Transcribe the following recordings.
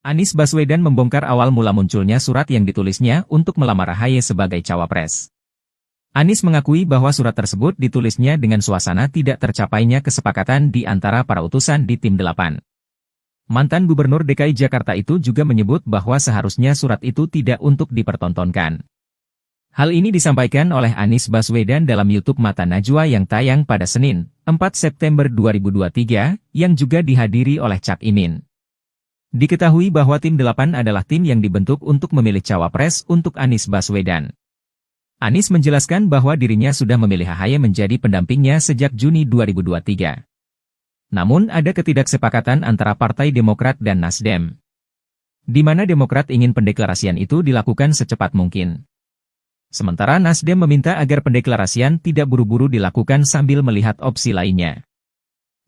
Anies Baswedan membongkar awal mula munculnya surat yang ditulisnya untuk melamar AHY sebagai cawapres. Anies mengakui bahwa surat tersebut ditulisnya dengan suasana tidak tercapainya kesepakatan di antara para utusan di Tim 8. Mantan Gubernur DKI Jakarta itu juga menyebut bahwa seharusnya surat itu tidak untuk dipertontonkan. Hal ini disampaikan oleh Anies Baswedan dalam YouTube Mata Najwa yang tayang pada Senin, 4 September 2023, yang juga dihadiri oleh Cak Imin. Diketahui bahwa Tim 8 adalah tim yang dibentuk untuk memilih cawapres untuk Anies Baswedan. Anies menjelaskan bahwa dirinya sudah memilih AHY menjadi pendampingnya sejak Juni 2023. Namun ada ketidaksepakatan antara Partai Demokrat dan Nasdem, di mana Demokrat ingin pendeklarasian itu dilakukan secepat mungkin. Sementara Nasdem meminta agar pendeklarasian tidak buru-buru dilakukan sambil melihat opsi lainnya.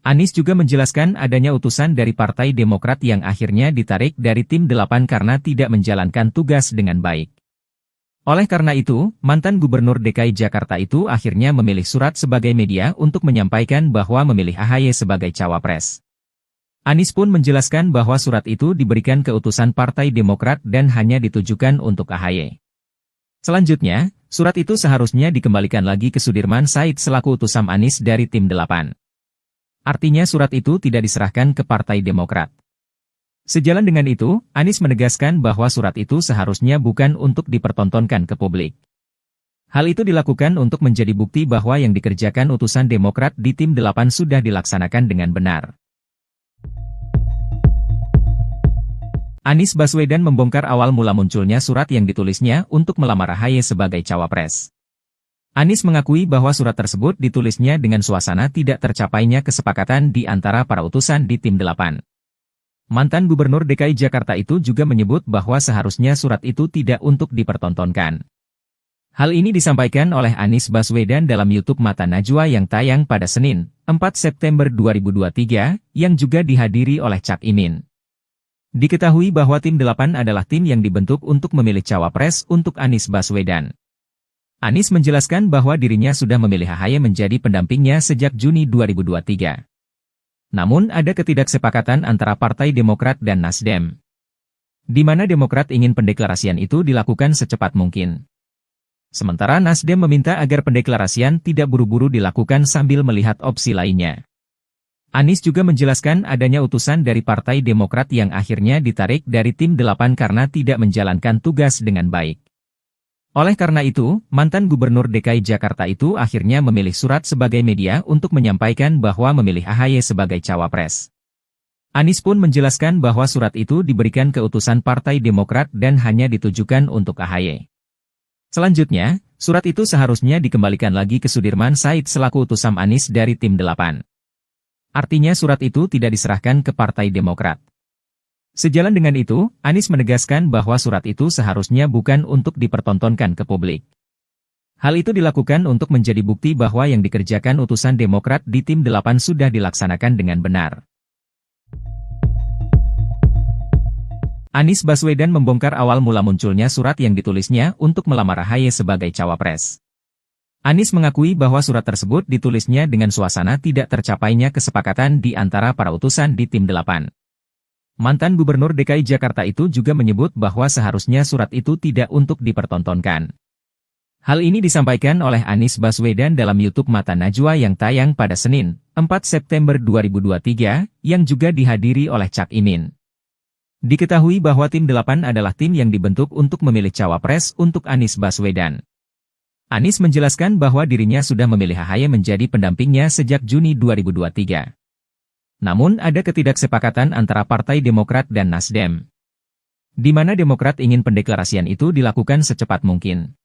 Anies juga menjelaskan adanya utusan dari Partai Demokrat yang akhirnya ditarik dari Tim 8 karena tidak menjalankan tugas dengan baik. Oleh karena itu, mantan Gubernur DKI Jakarta itu akhirnya memilih surat sebagai media untuk menyampaikan bahwa memilih AHY sebagai cawapres. Anies pun menjelaskan bahwa surat itu diberikan ke utusan Partai Demokrat dan hanya ditujukan untuk AHY. Selanjutnya, surat itu seharusnya dikembalikan lagi ke Sudirman Said selaku utusan Anies dari Tim 8. Artinya surat itu tidak diserahkan ke Partai Demokrat. Sejalan dengan itu, Anies menegaskan bahwa surat itu seharusnya bukan untuk dipertontonkan ke publik. Hal itu dilakukan untuk menjadi bukti bahwa yang dikerjakan utusan Demokrat di Tim 8 sudah dilaksanakan dengan benar. Anies Baswedan membongkar awal mula munculnya surat yang ditulisnya untuk melamar AHY sebagai cawapres. Anies mengakui bahwa surat tersebut ditulisnya dengan suasana tidak tercapainya kesepakatan di antara para utusan di Tim 8. Mantan Gubernur DKI Jakarta itu juga menyebut bahwa seharusnya surat itu tidak untuk dipertontonkan. Hal ini disampaikan oleh Anies Baswedan dalam YouTube Mata Najwa yang tayang pada Senin, 4 September 2023, yang juga dihadiri oleh Cak Imin. Diketahui bahwa Tim 8 adalah tim yang dibentuk untuk memilih cawapres untuk Anies Baswedan. Anies menjelaskan bahwa dirinya sudah memilih AHY menjadi pendampingnya sejak Juni 2023. Namun ada ketidaksepakatan antara Partai Demokrat dan Nasdem, di mana Demokrat ingin pendeklarasian itu dilakukan secepat mungkin. Sementara Nasdem meminta agar pendeklarasian tidak buru-buru dilakukan sambil melihat opsi lainnya. Anies juga menjelaskan adanya utusan dari Partai Demokrat yang akhirnya ditarik dari Tim 8 karena tidak menjalankan tugas dengan baik. Oleh karena itu, mantan Gubernur DKI Jakarta itu akhirnya memilih surat sebagai media untuk menyampaikan bahwa memilih AHY sebagai cawapres. Anies pun menjelaskan bahwa surat itu diberikan ke utusan Partai Demokrat dan hanya ditujukan untuk AHY. Selanjutnya, surat itu seharusnya dikembalikan lagi ke Sudirman Said selaku utusan Anies dari Tim 8. Artinya surat itu tidak diserahkan ke Partai Demokrat. Sejalan dengan itu, Anies menegaskan bahwa surat itu seharusnya bukan untuk dipertontonkan ke publik. Hal itu dilakukan untuk menjadi bukti bahwa yang dikerjakan utusan Demokrat di Tim 8 sudah dilaksanakan dengan benar. Anies Baswedan membongkar awal mula munculnya surat yang ditulisnya untuk melamar AHY sebagai cawapres. Anies mengakui bahwa surat tersebut ditulisnya dengan suasana tidak tercapainya kesepakatan di antara para utusan di Tim 8. Mantan Gubernur DKI Jakarta itu juga menyebut bahwa seharusnya surat itu tidak untuk dipertontonkan. Hal ini disampaikan oleh Anies Baswedan dalam YouTube Mata Najwa yang tayang pada Senin, 4 September 2023, yang juga dihadiri oleh Cak Imin. Diketahui bahwa Tim 8 adalah tim yang dibentuk untuk memilih cawapres untuk Anies Baswedan. Anies menjelaskan bahwa dirinya sudah memilih AHY menjadi pendampingnya sejak Juni 2023. Namun ada ketidaksepakatan antara Partai Demokrat dan Nasdem, di mana Demokrat ingin pendeklarasian itu dilakukan secepat mungkin.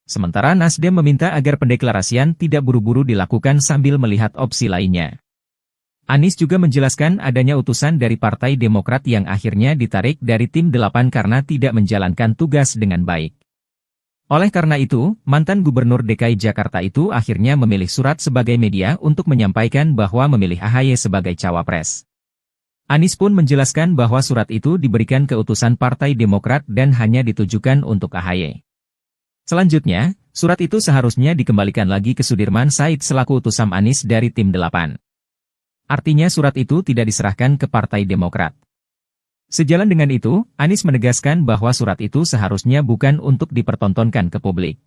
Sementara Nasdem meminta agar pendeklarasian tidak buru-buru dilakukan sambil melihat opsi lainnya. Anies juga menjelaskan adanya utusan dari Partai Demokrat yang akhirnya ditarik dari Tim 8 karena tidak menjalankan tugas dengan baik. Oleh karena itu, mantan Gubernur DKI Jakarta itu akhirnya memilih surat sebagai media untuk menyampaikan bahwa memilih AHY sebagai cawapres. Anies pun menjelaskan bahwa surat itu diberikan ke utusan Partai Demokrat dan hanya ditujukan untuk AHY. Selanjutnya, surat itu seharusnya dikembalikan lagi ke Sudirman Said selaku utusan Anies dari Tim 8. Artinya surat itu tidak diserahkan ke Partai Demokrat. Sejalan dengan itu, Anies menegaskan bahwa surat itu seharusnya bukan untuk dipertontonkan ke publik.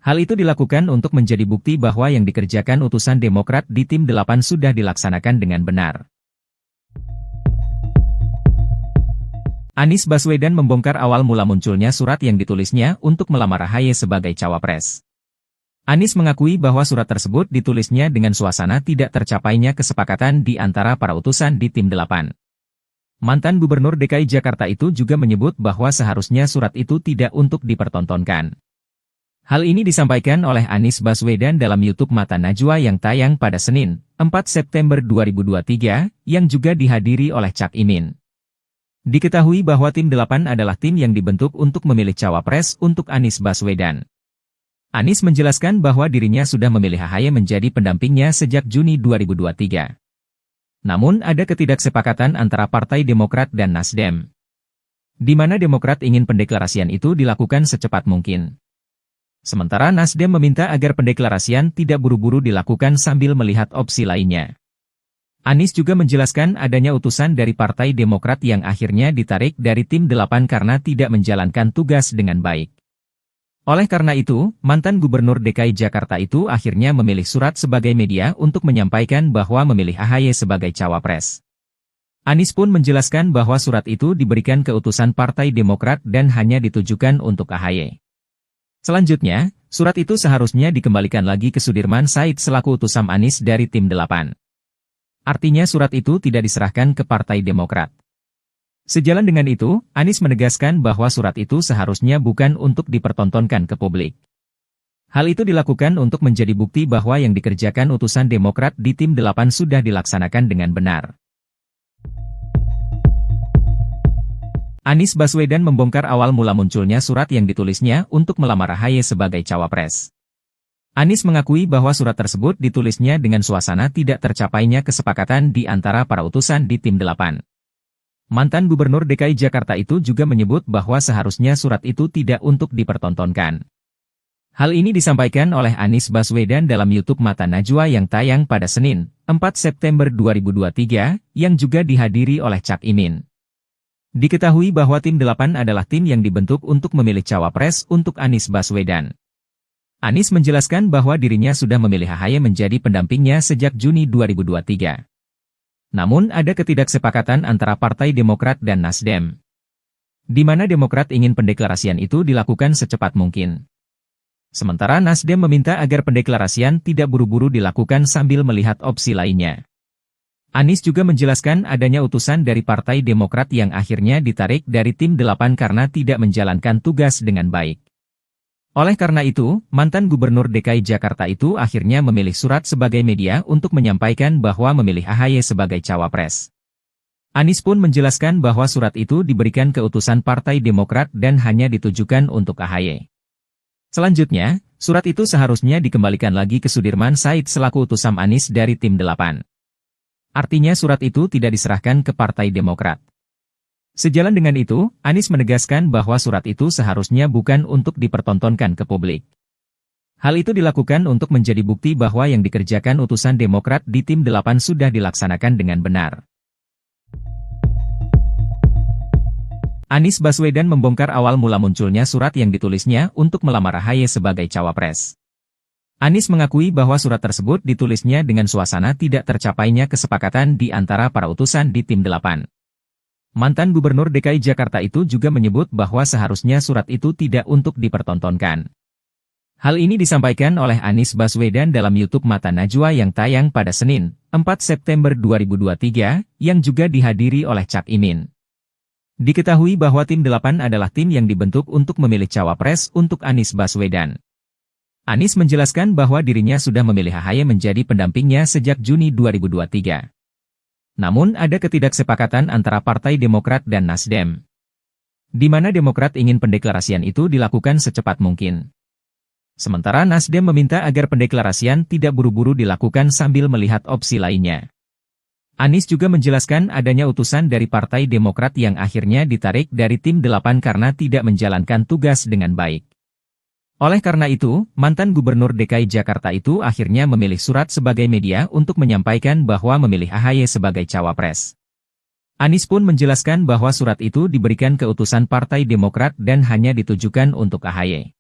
Hal itu dilakukan untuk menjadi bukti bahwa yang dikerjakan utusan Demokrat di Tim 8 sudah dilaksanakan dengan benar. Anies Baswedan membongkar awal mula munculnya surat yang ditulisnya untuk melamar AHY sebagai cawapres. Anies mengakui bahwa surat tersebut ditulisnya dengan suasana tidak tercapainya kesepakatan di antara para utusan di Tim 8. Mantan Gubernur DKI Jakarta itu juga menyebut bahwa seharusnya surat itu tidak untuk dipertontonkan. Hal ini disampaikan oleh Anies Baswedan dalam YouTube Mata Najwa yang tayang pada Senin, 4 September 2023, yang juga dihadiri oleh Cak Imin. Diketahui bahwa Tim 8 adalah tim yang dibentuk untuk memilih cawapres untuk Anies Baswedan. Anies menjelaskan bahwa dirinya sudah memilih AHY menjadi pendampingnya sejak Juni 2023. Namun ada ketidaksepakatan antara Partai Demokrat dan Nasdem, di mana Demokrat ingin pendeklarasian itu dilakukan secepat mungkin. Sementara Nasdem meminta agar pendeklarasian tidak buru-buru dilakukan sambil melihat opsi lainnya. Anies juga menjelaskan adanya utusan dari Partai Demokrat yang akhirnya ditarik dari Tim 8 karena tidak menjalankan tugas dengan baik. Oleh karena itu, mantan Gubernur DKI Jakarta itu akhirnya memilih surat sebagai media untuk menyampaikan bahwa memilih AHY sebagai cawapres. Anies pun menjelaskan bahwa surat itu diberikan ke utusan Partai Demokrat dan hanya ditujukan untuk AHY. Selanjutnya, surat itu seharusnya dikembalikan lagi ke Sudirman Said selaku utusan Anies dari Tim 8. Artinya surat itu tidak diserahkan ke Partai Demokrat. Sejalan dengan itu, Anies menegaskan bahwa surat itu seharusnya bukan untuk dipertontonkan ke publik. Hal itu dilakukan untuk menjadi bukti bahwa yang dikerjakan utusan Demokrat di Tim 8 sudah dilaksanakan dengan benar. Anies Baswedan membongkar awal mula munculnya surat yang ditulisnya untuk melamar AHY sebagai cawapres. Anies mengakui bahwa surat tersebut ditulisnya dengan suasana tidak tercapainya kesepakatan di antara para utusan di Tim 8. Mantan Gubernur DKI Jakarta itu juga menyebut bahwa seharusnya surat itu tidak untuk dipertontonkan. Hal ini disampaikan oleh Anies Baswedan dalam YouTube Mata Najwa yang tayang pada Senin, 4 September 2023, yang juga dihadiri oleh Cak Imin. Diketahui bahwa Tim 8 adalah tim yang dibentuk untuk memilih cawapres untuk Anies Baswedan. Anies menjelaskan bahwa dirinya sudah memilih AHY menjadi pendampingnya sejak Juni 2023. Namun ada ketidaksepakatan antara Partai Demokrat dan Nasdem, di mana Demokrat ingin pendeklarasian itu dilakukan secepat mungkin. Sementara Nasdem meminta agar pendeklarasian tidak buru-buru dilakukan sambil melihat opsi lainnya. Anies juga menjelaskan adanya utusan dari Partai Demokrat yang akhirnya ditarik dari Tim 8 karena tidak menjalankan tugas dengan baik. Oleh karena itu, mantan Gubernur DKI Jakarta itu akhirnya memilih surat sebagai media untuk menyampaikan bahwa memilih AHY sebagai cawapres. Anies pun menjelaskan bahwa surat itu diberikan ke utusan Partai Demokrat dan hanya ditujukan untuk AHY. Selanjutnya, surat itu seharusnya dikembalikan lagi ke Sudirman Said selaku utusan Anies dari Tim 8. Artinya surat itu tidak diserahkan ke Partai Demokrat. Sejalan dengan itu, Anies menegaskan bahwa surat itu seharusnya bukan untuk dipertontonkan ke publik. Hal itu dilakukan untuk menjadi bukti bahwa yang dikerjakan utusan Demokrat di Tim 8 sudah dilaksanakan dengan benar. Anies Baswedan membongkar awal mula munculnya surat yang ditulisnya untuk melamar AHY sebagai cawapres. Anies mengakui bahwa surat tersebut ditulisnya dengan suasana tidak tercapainya kesepakatan di antara para utusan di Tim 8. Mantan Gubernur DKI Jakarta itu juga menyebut bahwa seharusnya surat itu tidak untuk dipertontonkan. Hal ini disampaikan oleh Anies Baswedan dalam YouTube Mata Najwa yang tayang pada Senin, 4 September 2023, yang juga dihadiri oleh Cak Imin. Diketahui bahwa Tim 8 adalah tim yang dibentuk untuk memilih cawapres untuk Anies Baswedan. Anies menjelaskan bahwa dirinya sudah memilih AHY menjadi pendampingnya sejak Juni 2023. Namun ada ketidaksepakatan antara Partai Demokrat dan Nasdem, di mana Demokrat ingin pendeklarasian itu dilakukan secepat mungkin. Sementara Nasdem meminta agar pendeklarasian tidak buru-buru dilakukan sambil melihat opsi lainnya. Anies juga menjelaskan adanya utusan dari Partai Demokrat yang akhirnya ditarik dari Tim 8 karena tidak menjalankan tugas dengan baik. Oleh karena itu, mantan Gubernur DKI Jakarta itu akhirnya memilih surat sebagai media untuk menyampaikan bahwa memilih AHY sebagai cawapres. Anies pun menjelaskan bahwa surat itu diberikan ke utusan Partai Demokrat dan hanya ditujukan untuk AHY.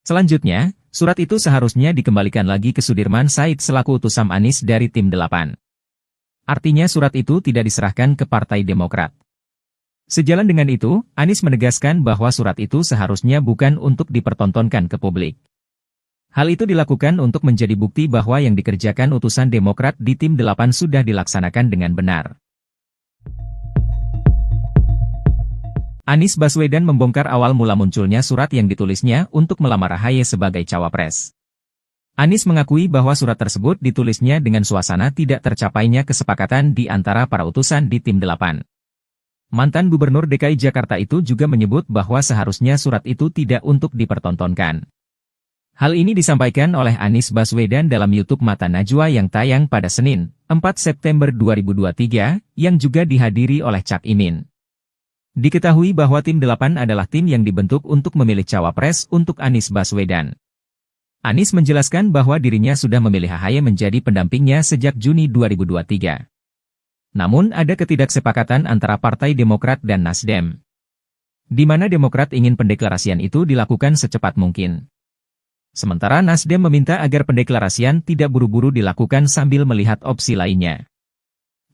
Selanjutnya, surat itu seharusnya dikembalikan lagi ke Sudirman Said selaku utusan Anies dari Tim 8. Artinya surat itu tidak diserahkan ke Partai Demokrat. Sejalan dengan itu, Anies menegaskan bahwa surat itu seharusnya bukan untuk dipertontonkan ke publik. Hal itu dilakukan untuk menjadi bukti bahwa yang dikerjakan utusan Demokrat di Tim 8 sudah dilaksanakan dengan benar. Anies Baswedan membongkar awal mula munculnya surat yang ditulisnya untuk melamar AHY sebagai cawapres. Anies mengakui bahwa surat tersebut ditulisnya dengan suasana tidak tercapainya kesepakatan di antara para utusan di Tim 8. Mantan Gubernur DKI Jakarta itu juga menyebut bahwa seharusnya surat itu tidak untuk dipertontonkan. Hal ini disampaikan oleh Anies Baswedan dalam YouTube Mata Najwa yang tayang pada Senin, 4 September 2023, yang juga dihadiri oleh Cak Imin. Diketahui bahwa Tim 8 adalah tim yang dibentuk untuk memilih cawapres untuk Anies Baswedan. Anies menjelaskan bahwa dirinya sudah memilih AHY menjadi pendampingnya sejak Juni 2023. Namun ada ketidaksepakatan antara Partai Demokrat dan Nasdem, di mana Demokrat ingin pendeklarasian itu dilakukan secepat mungkin. Sementara Nasdem meminta agar pendeklarasian tidak buru-buru dilakukan sambil melihat opsi lainnya.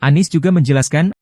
Anies juga menjelaskan